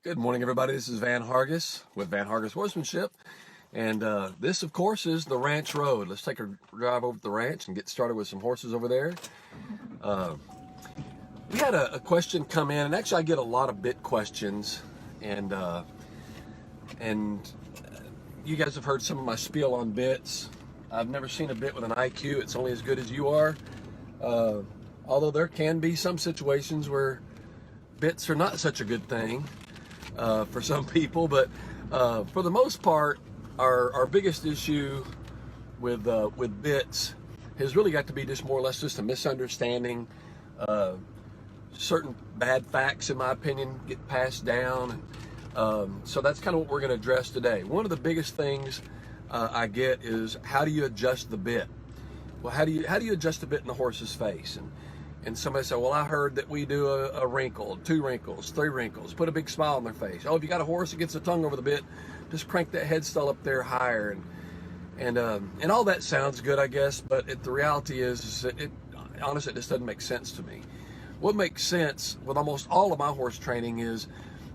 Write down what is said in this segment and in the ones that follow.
Good morning, everybody. This is Van Hargis with Van Hargis Horsemanship. And this, of course, is the ranch road. Let's take a drive over to the ranch and get started with some horses over there. We had a question come in, and actually I get a lot of bit questions. And you guys have heard some of my spiel on bits. I've never seen a bit with an IQ. It's only as good as you are. Although there can be some situations where bits are not such a good thing. For some people, but for the most part, our biggest issue with bits has really got to be just more or less just a misunderstanding. Certain bad facts, in my opinion, get passed down, so that's kind of what we're going to address today. One of the biggest things I get is, how do you adjust the bit? Well, how do you adjust the bit in the horse's face? And somebody said, well, I heard that we do a wrinkle, 2 wrinkles, 3 wrinkles, put a big smile on their face. Oh, if you got a horse that gets the tongue over the bit, just crank that head stall up there higher. And all that sounds good, I guess, but the reality is that honestly, it just doesn't make sense to me. What makes sense with almost all of my horse training is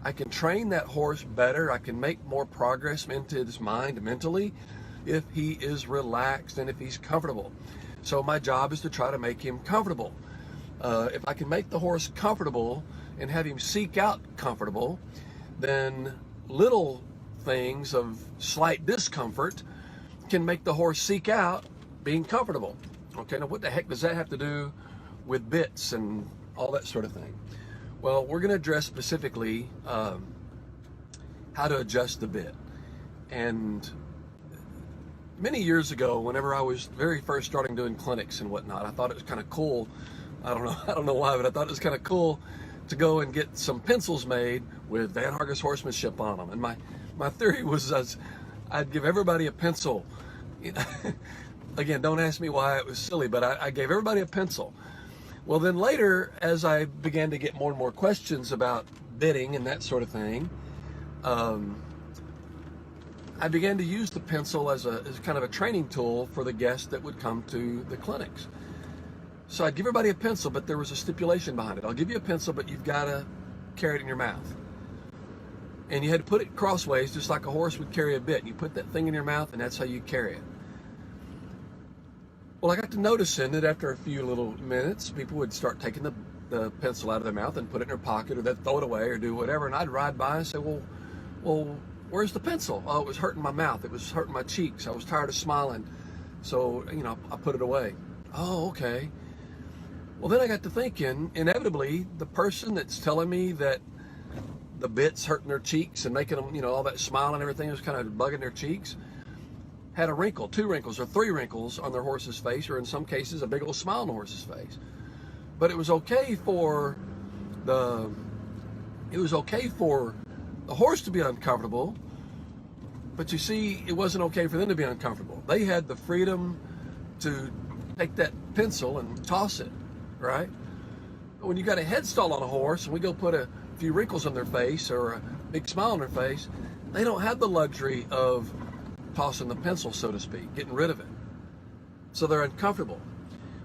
I can train that horse better. I can make more progress into his mind mentally if he is relaxed and if he's comfortable. So my job is to try to make him comfortable. If I can make the horse comfortable and have him seek out comfortable, then little things of slight discomfort can make the horse seek out being comfortable. Okay, now what the heck does that have to do with bits and all that sort of thing? Well, we're going to address specifically how to adjust the bit. And many years ago, whenever I was very first starting doing clinics and whatnot, I thought it was kind of cool. I don't know why, but I thought it was kind of cool to go and get some pencils made with Van Hargis Horsemanship on them. And my theory was I'd give everybody a pencil. Again, don't ask me why it was silly, but I gave everybody a pencil. Well, then later, as I began to get more and more questions about bitting and that sort of thing, I began to use the pencil as kind of a training tool for the guests that would come to the clinics. So I'd give everybody a pencil, but there was a stipulation behind it. I'll give you a pencil, but you've got to carry it in your mouth. And you had to put it crossways, just like a horse would carry a bit. And you put that thing in your mouth, and that's how you carry it. Well, I got to noticing that after a few little minutes, people would start taking the pencil out of their mouth and put it in their pocket, or they'd throw it away or do whatever. And I'd ride by and say, well, where's the pencil? Oh, it was hurting my mouth. It was hurting my cheeks. I was tired of smiling. So, I put it away. Oh, okay. Well, then I got to thinking, inevitably, the person that's telling me that the bit's hurting their cheeks and making them, all that smile and everything was kind of bugging their cheeks, had a wrinkle, 2 wrinkles, or 3 wrinkles on their horse's face, or in some cases, a big old smile on the horse's face. But it was okay for the horse to be uncomfortable, but you see, it wasn't okay for them to be uncomfortable. They had the freedom to take that pencil and toss it. Right? When you got a head stall on a horse and we go put a few wrinkles on their face or a big smile on their face, they don't have the luxury of tossing the pencil, so to speak, getting rid of it. So they're uncomfortable.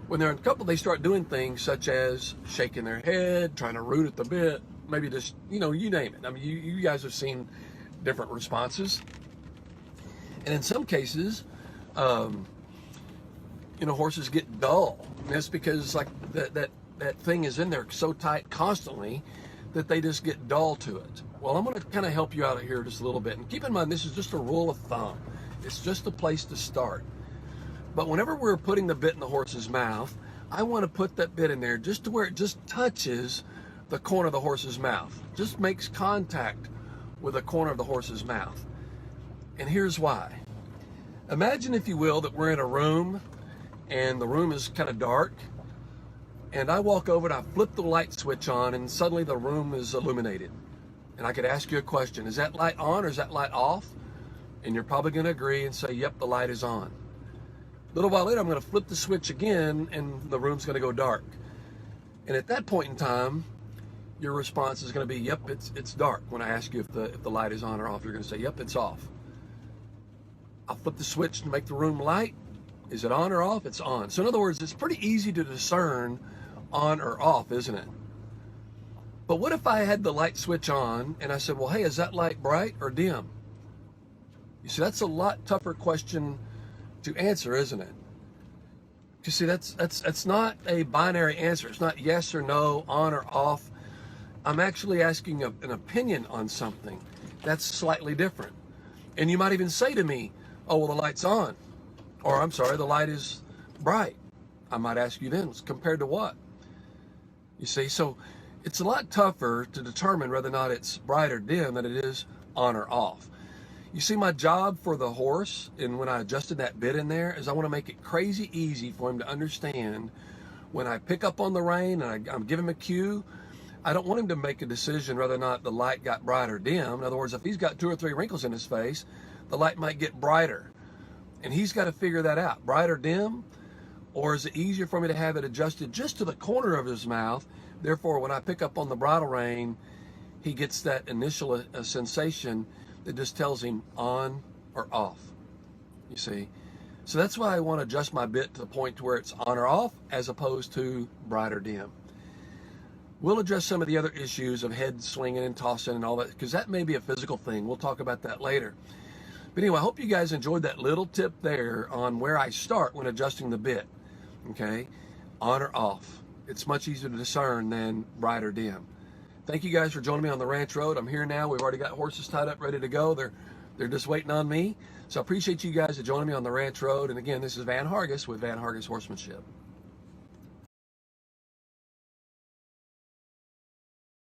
When they're uncomfortable, they start doing things such as shaking their head, trying to root at the bit, maybe just, you name it. I mean, you guys have seen different responses. And in some cases, horses get dull. And that's because like that thing is in there so tight constantly that they just get dull to it. Well, I'm going to kind of help you out here just a little bit. And keep in mind, this is just a rule of thumb. It's just a place to start. But whenever we're putting the bit in the horse's mouth, I want to put that bit in there just to where it just touches the corner of the horse's mouth. Just makes contact with the corner of the horse's mouth. And here's why. Imagine, if you will, that we're in a room and the room is kind of dark, and I walk over and I flip the light switch on, and suddenly the room is illuminated. And I could ask you a question: is that light on or is that light off? And you're probably going to agree and say, yep, the light is on. A little while later, I'm going to flip the switch again, and the room's going to go dark. And at that point in time, your response is going to be, yep, it's dark. When I ask you if the light is on or off, you're going to say, yep, it's off. I'll flip the switch to make the room light. Is it on or off? It's on. So in other words, it's pretty easy to discern on or off, isn't it? But what if I had the light switch on and I said, well, hey, is that light bright or dim? You see, that's a lot tougher question to answer, isn't it? You see, that's not a binary answer. It's not yes or no, on or off. I'm actually asking an opinion on something that's slightly different. And you might even say to me, oh, well, the light's on. Or I'm sorry, the light is bright. I might ask you then, compared to what? You see, so it's a lot tougher to determine whether or not it's bright or dim than it is on or off. You see, my job for the horse, and when I adjusted that bit in there, is I want to make it crazy easy for him to understand when I pick up on the rein and I'm giving him a cue. I don't want him to make a decision whether or not the light got bright or dim. In other words, if he's got 2 or 3 wrinkles in his face, the light might get brighter. And he's got to figure that out. Bright or dim? Or is it easier for me to have it adjusted just to the corner of his mouth? Therefore, when I pick up on the bridle rein, he gets that initial sensation that just tells him on or off, you see. So that's why I want to adjust my bit to the point to where it's on or off as opposed to bright or dim. We'll address some of the other issues of head swinging and tossing and all that, because that may be a physical thing. We'll talk about that later. But anyway, I hope you guys enjoyed that little tip there on where I start when adjusting the bit, okay? On or off. It's much easier to discern than bright or dim. Thank you guys for joining me on the ranch road. I'm here now. We've already got horses tied up, ready to go. They're just waiting on me. So I appreciate you guys joining me on the ranch road. And again, this is Van Hargis with Van Hargis Horsemanship.